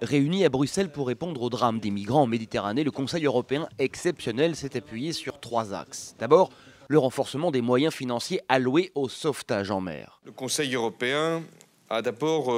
Réuni à Bruxelles pour répondre au drame des migrants en Méditerranée, le Conseil européen exceptionnel s'est appuyé sur 3 axes. D'abord, le renforcement des moyens financiers alloués au sauvetage en mer. Le Conseil européen a d'abord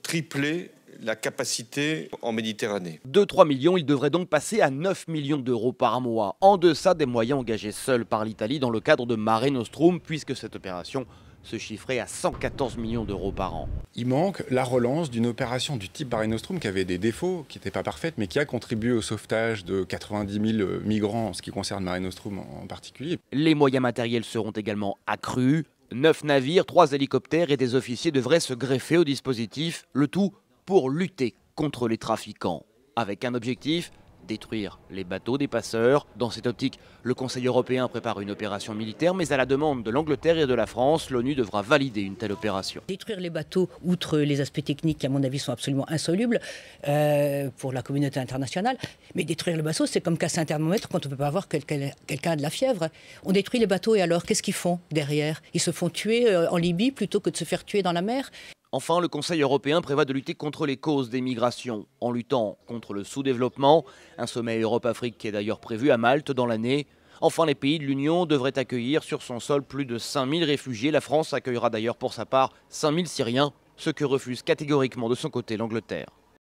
triplé la capacité en Méditerranée. De 3 millions, il devrait donc passer à 9 millions d'euros par mois, en deçà des moyens engagés seuls par l'Italie dans le cadre de Mare Nostrum, puisque cette opération se chiffrait à 114 millions d'euros par an. Il manque la relance d'une opération du type Mare Nostrum qui avait des défauts, qui n'était pas parfaite, mais qui a contribué au sauvetage de 90 000 migrants en ce qui concerne Mare Nostrum en particulier. Les moyens matériels seront également accrus. 9 navires, 3 hélicoptères et des officiers devraient se greffer au dispositif, le tout pour lutter contre les trafiquants. Avec un objectif, détruire les bateaux des passeurs. Dans cette optique, le Conseil européen prépare une opération militaire, mais à la demande de l'Angleterre et de la France, l'ONU devra valider une telle opération. Détruire les bateaux, outre les aspects techniques qui, à mon avis, sont absolument insolubles pour la communauté internationale, mais détruire le bateau, c'est comme casser un thermomètre quand on ne peut pas voir quelqu'un a de la fièvre. On détruit les bateaux et alors, qu'est-ce qu'ils font derrière? Ils se font tuer en Libye plutôt que de se faire tuer dans la mer. Enfin, le Conseil européen prévoit de lutter contre les causes des migrations, en luttant contre le sous-développement, un sommet Europe-Afrique qui est d'ailleurs prévu à Malte dans l'année. Enfin, les pays de l'Union devraient accueillir sur son sol plus de 5000 réfugiés. La France accueillera d'ailleurs pour sa part 5000 Syriens, ce que refuse catégoriquement de son côté l'Angleterre.